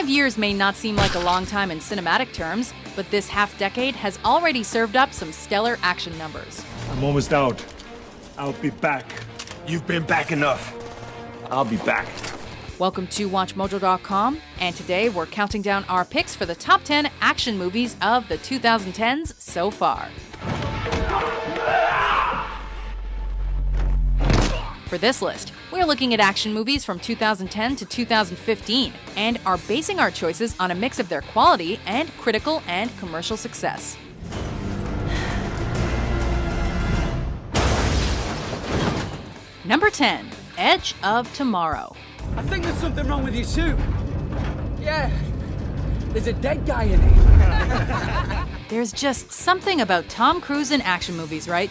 5 years may not seem like a long time in cinematic terms, but this half-decade has already served up some stellar action numbers. I'm almost out. I'll be back. You've been back enough. I'll be back. Welcome to WatchMojo.com, and today we're counting down our picks for the top 10 action movies of the 2010s so far. For this list, we're looking at action movies from 2010 to 2015 and are basing our choices on a mix of their quality and critical and commercial success. Number 10, Edge of Tomorrow. I think there's something wrong with your suit. Yeah, there's a dead guy in it. There's just something about Tom Cruise in action movies, right?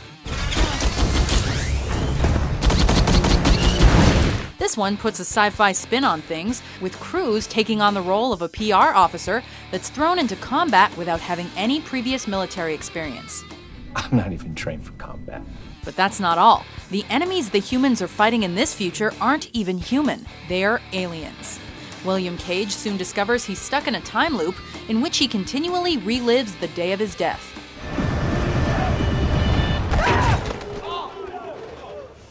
This one puts a sci-fi spin on things, with Cruise taking on the role of a PR officer that's thrown into combat without having any previous military experience. I'm not even trained for combat. But that's not all. The enemies the humans are fighting in this future aren't even human. They're aliens. William Cage soon discovers he's stuck in a time loop in which he continually relives the day of his death.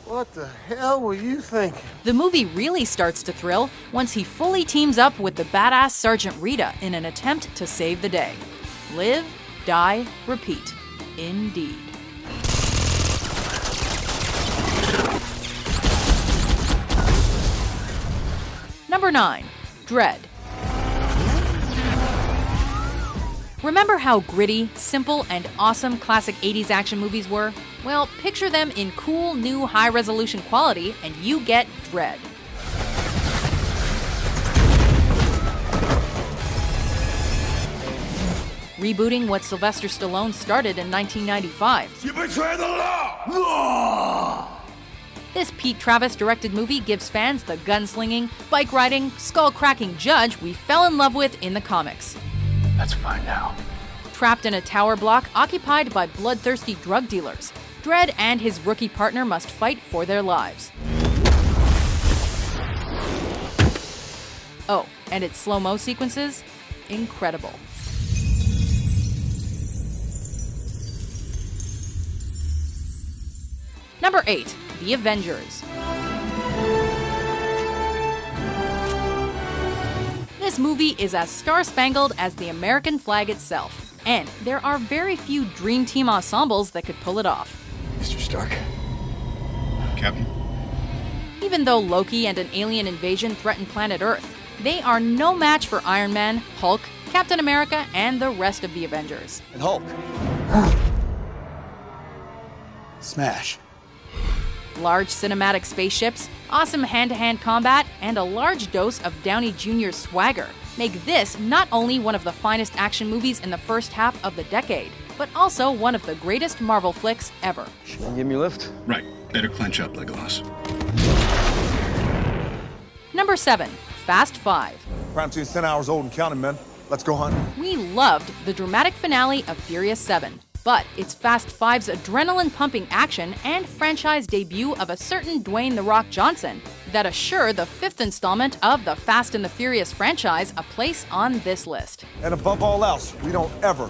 What the hell were you thinking? The movie really starts to thrill once he fully teams up with the badass Sergeant Rita in an attempt to save the day. Live, die, repeat. Indeed. Number 9, Dredd. Remember how gritty, simple, and awesome classic 80s action movies were? Well, picture them in cool, new, high-resolution quality, and you get Dredd. Rebooting what Sylvester Stallone started in 1995. You betray the law! This Pete Travis-directed movie gives fans the gunslinging, bike-riding, skull-cracking judge we fell in love with in the comics. Let's find out. Trapped in a tower block occupied by bloodthirsty drug dealers, Dredd and his rookie partner must fight for their lives. Oh, and its slow-mo sequences? Incredible. Number 8, The Avengers. This movie is as star-spangled as the American flag itself, and there are very few dream team ensembles that could pull it off. Mr. Stark. Captain. Even though Loki and an alien invasion threaten planet Earth, they are no match for Iron Man, Hulk, Captain America, and the rest of the Avengers. And Hulk. Smash. Large cinematic spaceships, awesome hand-to-hand combat, and a large dose of Downey Jr.'s swagger make this not only one of the finest action movies in the first half of the decade, but also one of the greatest Marvel flicks ever. Give me a lift? Right. Better clench up, Legolas. Number 7, Fast 5. Prime team's 10 hours old and counting, men. Let's go hunt. We loved the dramatic finale of Furious 7. But it's Fast 5's adrenaline-pumping action and franchise debut of a certain Dwayne "The Rock" Johnson that assure the 5th installment of the Fast and the Furious franchise a place on this list. And above all else, we don't ever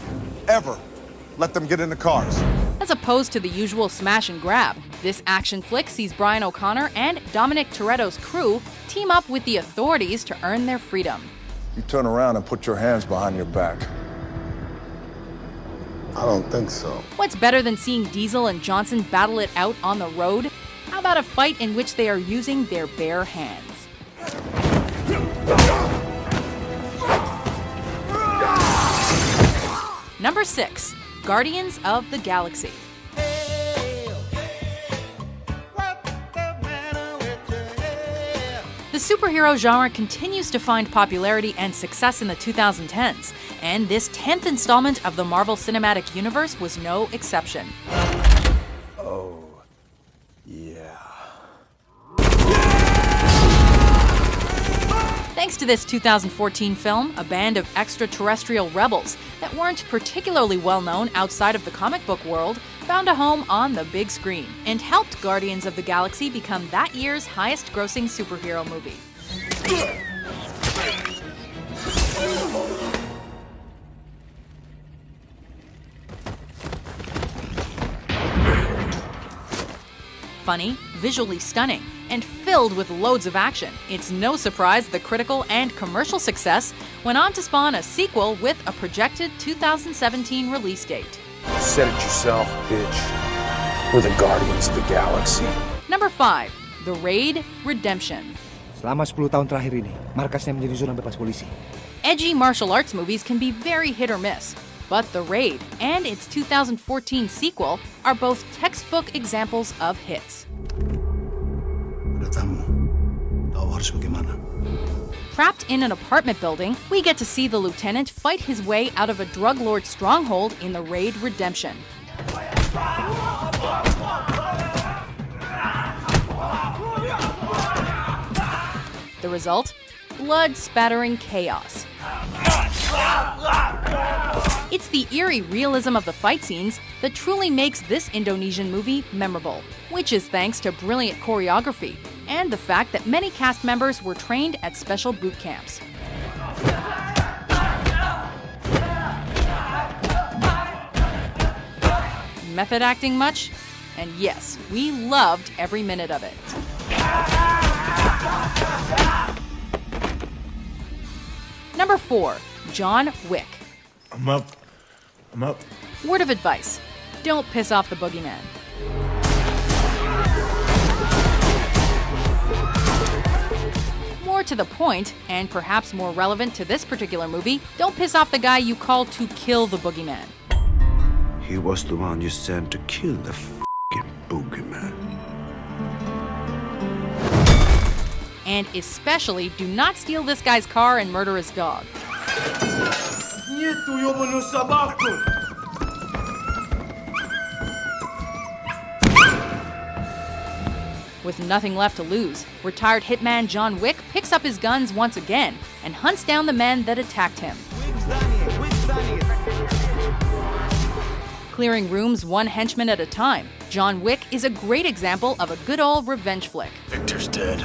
let them get in the cars. As opposed to the usual smash and grab, this action flick sees Brian O'Connor and Dominic Toretto's crew team up with the authorities to earn their freedom. You turn around and put your hands behind your back. I don't think so. What's better than seeing Diesel and Johnson battle it out on the road? How about a fight in which they are using their bare hands? Number 6, Guardians of the Galaxy. The superhero genre continues to find popularity and success in the 2010s, and this 10th installment of the Marvel Cinematic Universe was no exception. Oh, yeah. Thanks to this 2014 film, a band of extraterrestrial rebels that weren't particularly well known outside of the comic book world found a home on the big screen and helped Guardians of the Galaxy become that year's highest-grossing superhero movie. funny, visually stunning, and filled with loads of action, it's no surprise the critical and commercial success went on to spawn a sequel with a projected 2017 release date. You said it yourself, bitch. We're the Guardians of the Galaxy. Number 5. The Raid Redemption. Selama 10 tahun terakhir ini, markasnya menjadi zona bebas polisi. Edgy martial arts movies can be very hit or miss, but The Raid and its 2014 sequel are both textbook examples of hits. Ada tamu. Tahu harus bagaimana. Trapped in an apartment building, we get to see the lieutenant fight his way out of a drug lord stronghold in The Raid Redemption. The result? Blood-spattering chaos. It's the eerie realism of the fight scenes that truly makes this Indonesian movie memorable, which is thanks to brilliant choreography and the fact that many cast members were trained at special boot camps. Method acting much? And yes, we loved every minute of it. Number 4. John Wick. I'm up. Word of advice: don't piss off the boogeyman. More to the point, and perhaps more relevant to this particular movie, don't piss off the guy you call to kill the boogeyman. He was the one you sent to kill the f***ing boogeyman. And especially do not steal this guy's car and murder his dog. With nothing left to lose, retired hitman John Wick picks up his guns once again and hunts down the men that attacked him. Clearing rooms one henchman at a time, John Wick is a great example of a good old revenge flick. Victor's dead.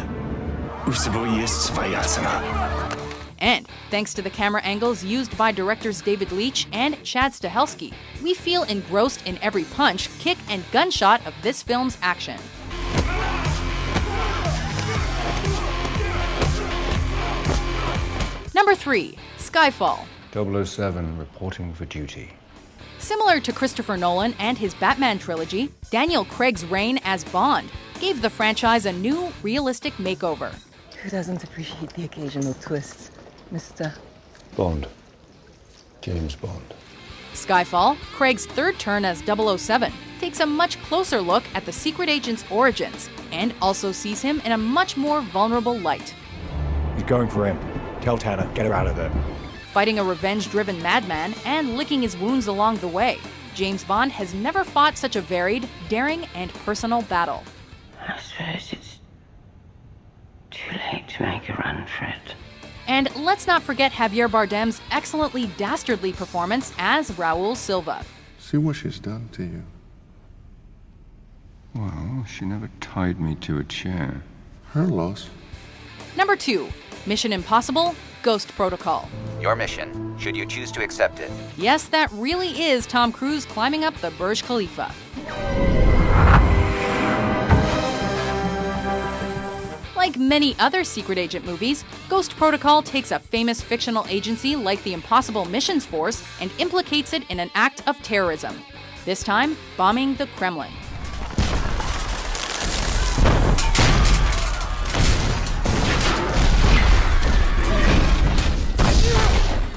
And thanks to the camera angles used by directors David Leitch and Chad Stahelski, we feel engrossed in every punch, kick, and gunshot of this film's action. Number 3. Skyfall. 007 reporting for duty. Similar to Christopher Nolan and his Batman trilogy, Daniel Craig's reign as Bond gave the franchise a new, realistic makeover. Who doesn't appreciate the occasional twist, Mr. Bond. James Bond. Skyfall, Craig's third turn as 007, takes a much closer look at the secret agent's origins and also sees him in a much more vulnerable light. He's going for him. Tell Tanner, get her out of there. Fighting a revenge-driven madman and licking his wounds along the way, James Bond has never fought such a varied, daring, and personal battle. I suppose it's too late to make a run for it. And let's not forget Javier Bardem's excellently dastardly performance as Raul Silva. See what she's done to you. Well, she never tied me to a chair. Her loss. Number 2. Mission Impossible: Ghost Protocol. Your mission, should you choose to accept it. Yes, that really is Tom Cruise climbing up the Burj Khalifa. Like many other secret agent movies, Ghost Protocol takes a famous fictional agency like the Impossible Missions Force and implicates it in an act of terrorism. This time, bombing the Kremlin.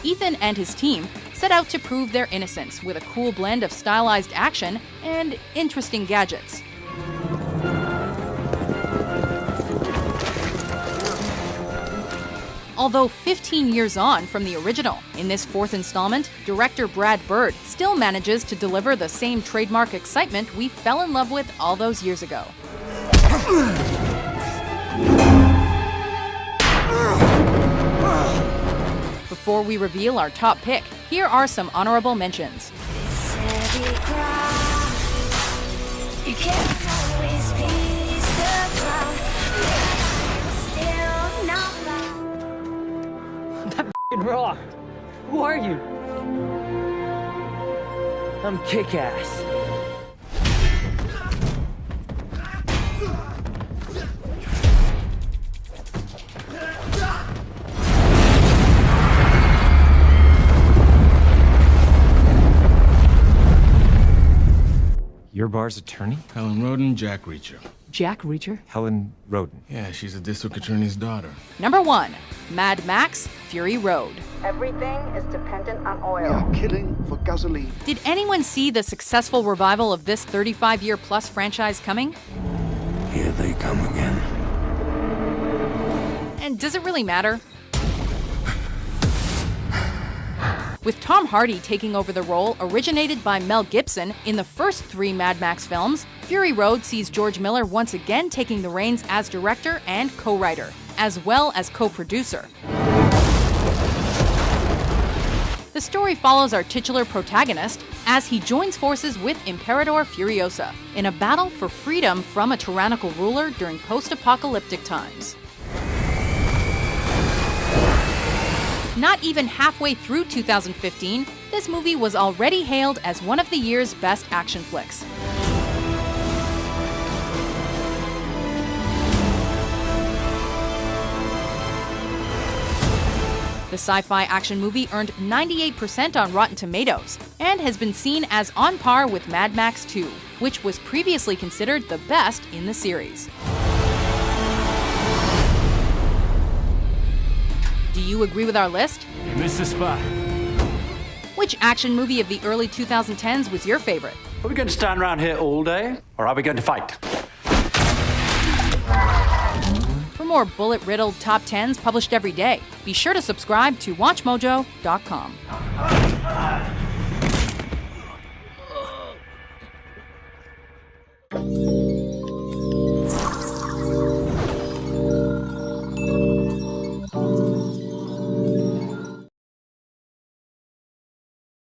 Ethan and his team set out to prove their innocence with a cool blend of stylized action and interesting gadgets. Although 15 years on from the original, in this fourth installment, director Brad Bird still manages to deliver the same trademark excitement we fell in love with all those years ago. Before we reveal our top pick, here are some honorable mentions. That raw. Who are you? I'm Kick-Ass. your bar's attorney? Helen Roden, Jack Reacher. Jack Reacher? Helen Roden. Yeah, she's a district attorney's daughter. Number 1, Mad Max Fury Road. Everything is dependent on oil. We are killing for gasoline. Did anyone see the successful revival of this 35-year-plus franchise coming? Here they come again. And does it really matter? With Tom Hardy taking over the role originated by Mel Gibson in the first 3 Mad Max films, Fury Road sees George Miller once again taking the reins as director and co-writer, as well as co-producer. The story follows our titular protagonist as he joins forces with Imperador Furiosa in a battle for freedom from a tyrannical ruler during post-apocalyptic times. Not even halfway through 2015, this movie was already hailed as one of the year's best action flicks. The sci-fi action movie earned 98% on Rotten Tomatoes and has been seen as on par with Mad Max 2, which was previously considered the best in the series. Do you agree with our list? You missed the spot. Which action movie of the early 2010s was your favorite? Are we going to stand around here all day, or are we going to fight? For more bullet-riddled top 10s published every day, be sure to subscribe to WatchMojo.com.